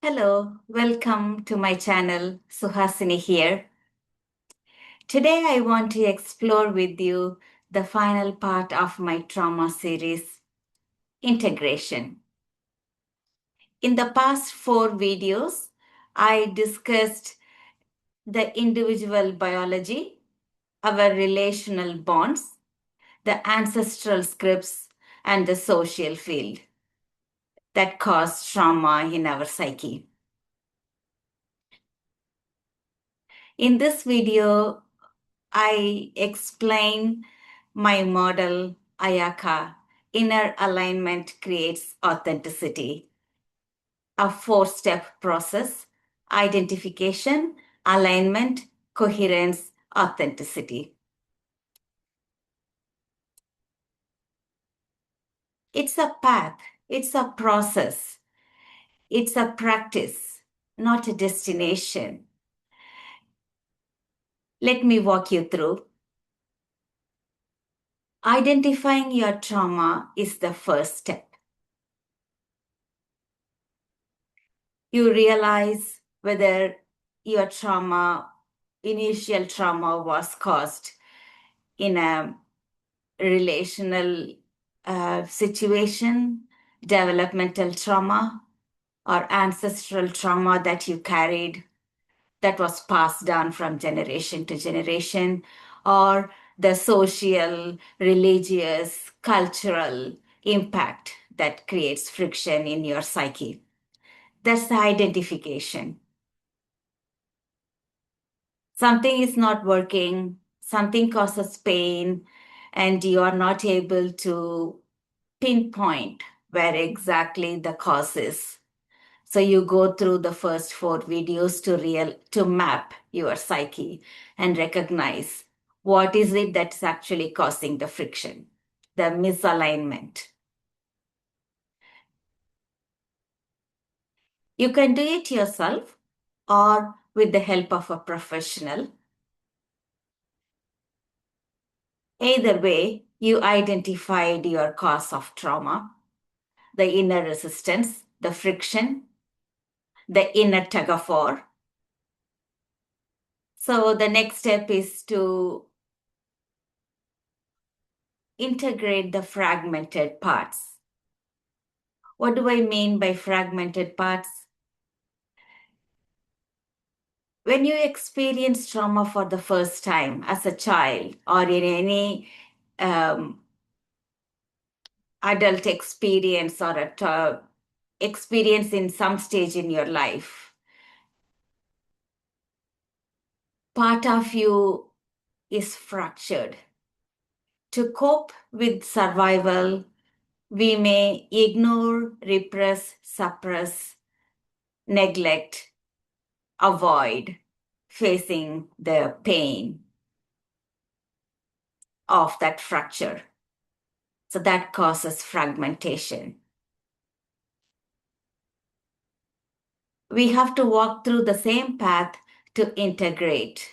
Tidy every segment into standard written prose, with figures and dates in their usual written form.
Hello, welcome to my channel. Suhasini here. Today I want to explore with you the final part of my trauma series, integration. In the past 4 videos, I discussed the individual biology, our relational bonds, the ancestral scripts, and the social field that cause trauma in our psyche. In this video, I explain my model IACA, inner alignment creates authenticity, a 4-step process: identification, alignment, coherence, authenticity. It's a path, it's a process, it's a practice, not a destination. Let me walk you through. Identifying your trauma is the first step. You realize whether your initial trauma was caused in a relational situation, developmental trauma, or ancestral trauma that you carried that was passed down from generation to generation, or the social, religious, cultural impact that creates friction in your psyche. That's the identification. Something is not working, something causes pain, and you are not able to pinpoint where exactly the cause is. So you go through the first 4 videos to map your psyche and recognize what is it that's actually causing the friction, the misalignment. You can do it yourself or with the help of a professional. Either way, you identified your cause of trauma, the inner resistance, the friction, the inner tug of war. So the next step is to integrate the fragmented parts. What do I mean by fragmented parts? When you experience trauma for the first time as a child or in any adult experience or experience in some stage in your life, part of you is fractured. To cope with survival, we may ignore, repress, suppress, neglect, avoid facing the pain of that fracture. So that causes fragmentation. We have to walk through the same path to integrate.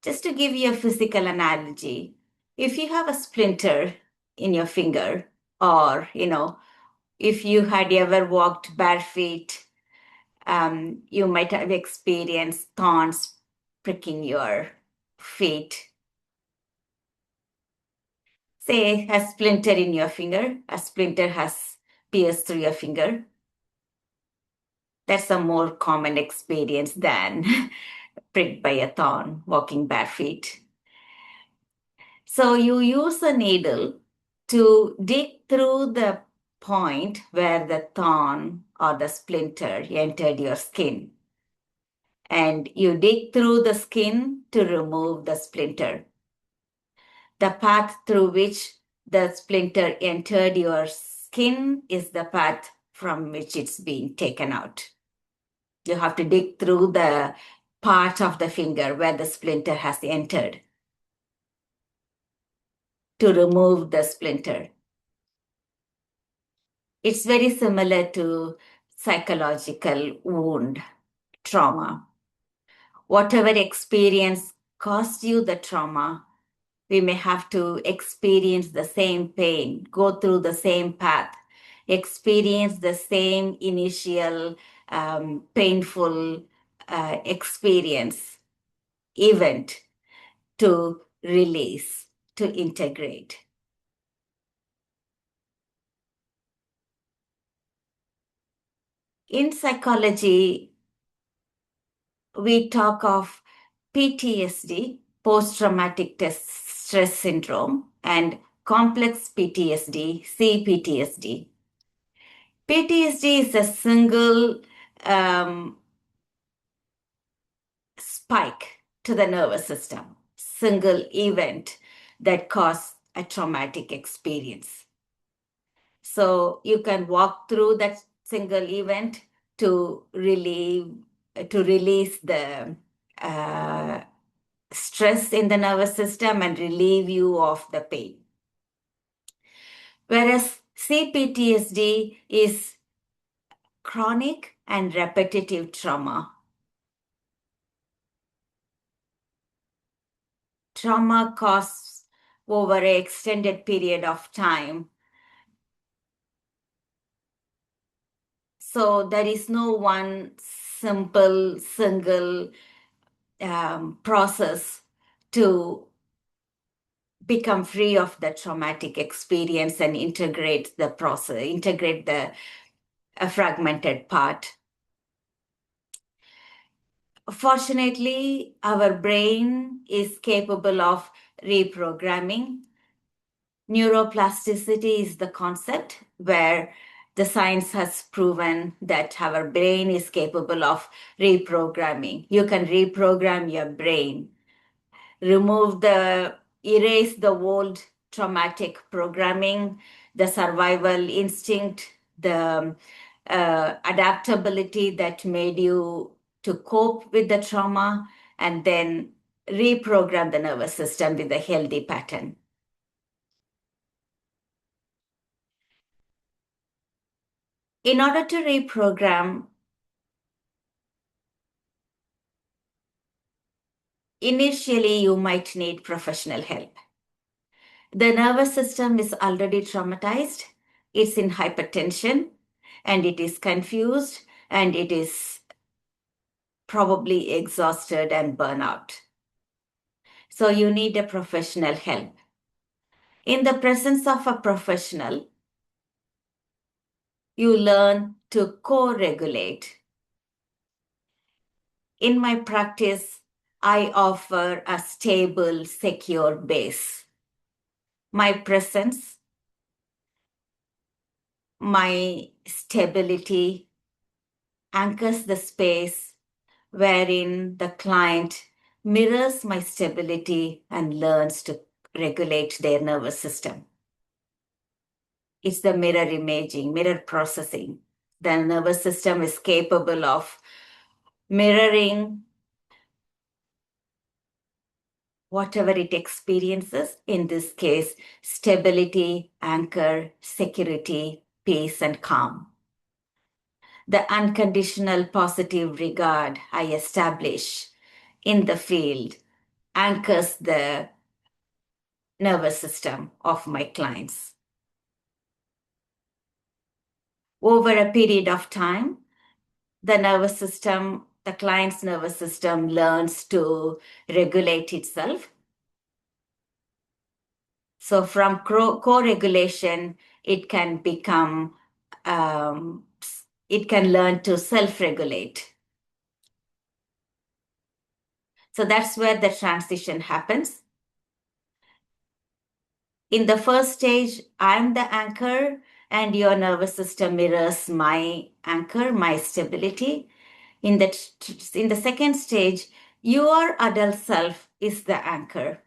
Just to give you a physical analogy, if you have a splinter in your finger, or, if you had ever walked bare feet, you might have experienced thorns pricking your feet. Say a splinter in your finger, a splinter has pierced through your finger. That's a more common experience than pricked by a thorn walking bare feet. So you use a needle to dig through the point where the thorn or the splinter entered your skin. And you dig through the skin to remove the splinter. The path through which the splinter entered your skin is the path from which it's being taken out. You have to dig through the part of the finger where the splinter has entered to remove the splinter. It's very similar to psychological wound, trauma. Whatever experience caused you the trauma, we may have to experience the same pain, go through the same path experience the same initial painful experience event to release, to integrate. In psychology, we talk of PTSD, post-traumatic stress syndrome, and complex PTSD, c-PTSD. PTSD is a single spike to the nervous system, single event that caused a traumatic experience. So you can walk through that single event to release the stress in the nervous system and relieve you of the pain. Whereas c-PTSD is chronic and repetitive trauma. Trauma caused over an extended period of time. So there is no one simple, single process to become free of the traumatic experience and integrate the process, integrate the fragmented part. Fortunately, our brain is capable of reprogramming. Neuroplasticity is the concept where the science has proven that our brain is capable of reprogramming. You can reprogram your brain, erase the old traumatic programming, the survival instinct, the adaptability that made you to cope with the trauma, and then reprogram the nervous system with a healthy pattern. In order to reprogram, initially you might need professional help. The nervous system is already traumatized, it's in hypertension, and it is confused, and it is probably exhausted and burnout. So you need a professional help. In the presence of a professional, you learn to co-regulate. In my practice, I offer a stable, secure base. My presence, my stability anchors the space wherein the client mirrors my stability and learns to regulate their nervous system. It's the mirror imaging, mirror processing. The nervous system is capable of mirroring whatever it experiences, in this case, stability, anchor, security, peace, and calm. The unconditional positive regard I establish in the field anchors the nervous system of my clients. Over a period of time, the nervous system, the client's nervous system learns to regulate itself. So from co-regulation, it can become, it can learn to self-regulate. So that's where the transition happens. In the first stage, I'm the anchor, and your nervous system mirrors my anchor, my stability. In the second stage, your adult self is the anchor.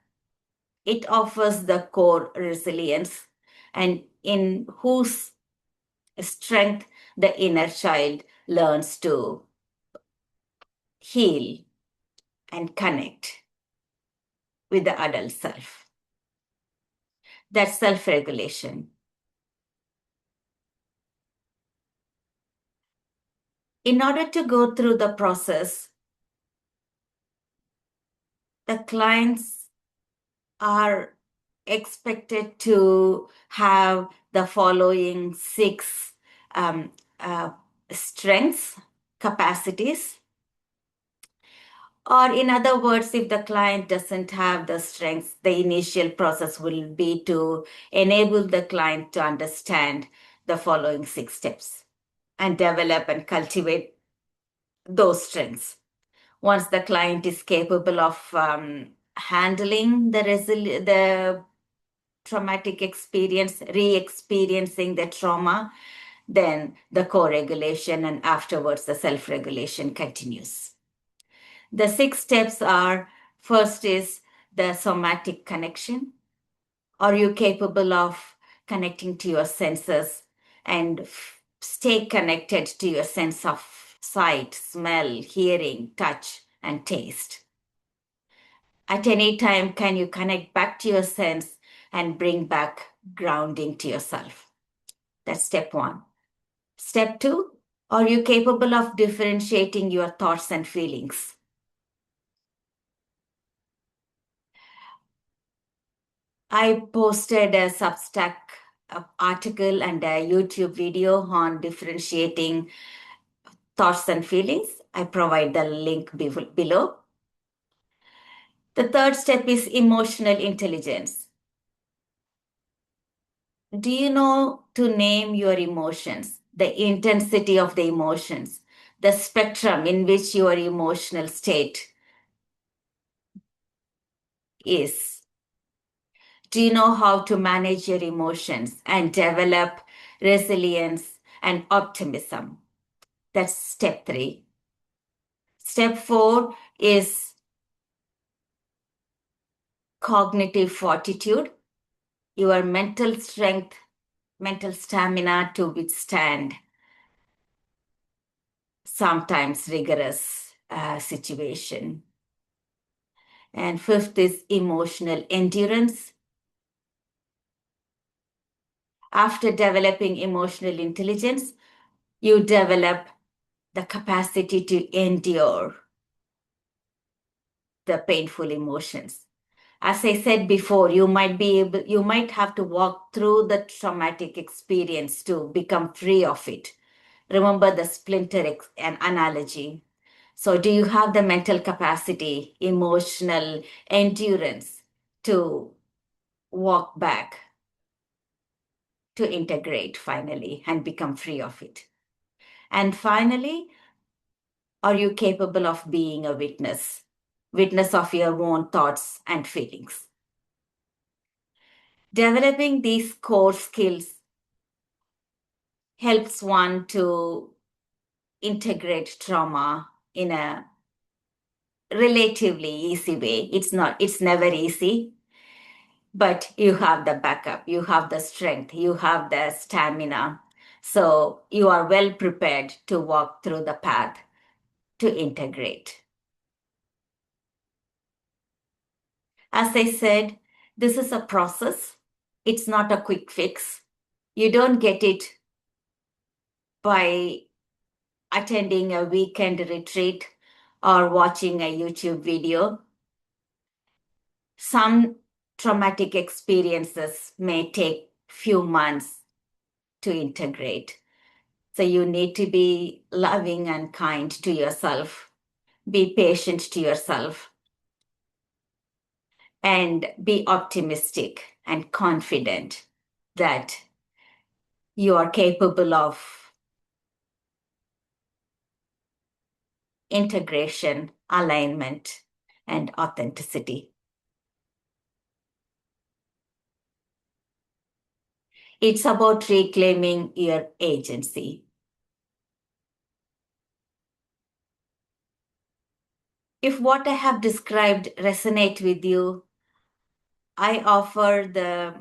It offers the core resilience, and in whose strength the inner child learns to heal and connect with the adult self. That's self-regulation. In order to go through the process, the clients are expected to have the following 6 um, strengths, capacities. Or in other words, if the client doesn't have the strengths, the initial process will be to enable the client to understand the following 6 steps and develop and cultivate those strengths. Once the client is capable of handling the traumatic experience, re-experiencing the trauma, then the co-regulation and afterwards the self-regulation continues. The 6 steps are: first is the somatic connection. Are you capable of connecting to your senses and stay connected to your sense of sight, smell, hearing, touch, and taste? At any time, can you connect back to your sense and bring back grounding to yourself? That's step 1. Step 2, are you capable of differentiating your thoughts and feelings? I posted a Substack article and a YouTube video on differentiating thoughts and feelings. I provide the link below. The third step is emotional intelligence. Do you know to name your emotions, the intensity of the emotions, the spectrum in which your emotional state is? Do you know how to manage your emotions and develop resilience and optimism? That's step 3. Step 4 is cognitive fortitude, your mental strength, mental stamina to withstand sometimes rigorous situation. And 5th is emotional endurance. After developing emotional intelligence, you develop the capacity to endure the painful emotions. As I said before, you might have to walk through the traumatic experience to become free of it. Remember the splinter analogy. So do you have the mental capacity, emotional endurance to walk back, to integrate finally and become free of it? And finally, are you capable of being a witness of your own thoughts and feelings? Developing these core skills helps one to integrate trauma in a relatively easy way. It's never easy, but you have the backup, you have the strength, you have the stamina. So you are well prepared to walk through the path to integrate. As I said, this is a process. It's not a quick fix. You don't get it by attending a weekend retreat or watching a YouTube video. Some traumatic experiences may take few months to integrate. So you need to be loving and kind to yourself, be patient to yourself, and be optimistic and confident that you are capable of integration, alignment, and authenticity. It's about reclaiming your agency. If what I have described resonate with you, I offer the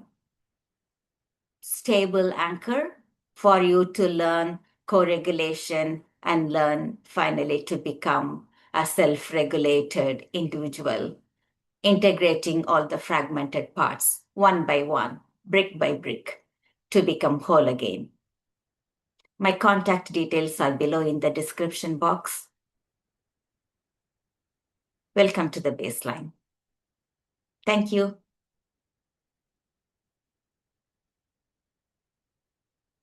stable anchor for you to learn co-regulation and learn finally to become a self-regulated individual, integrating all the fragmented parts one by one, brick by brick, to become whole again. My contact details are below in the description box. Welcome to the baseline. Thank you.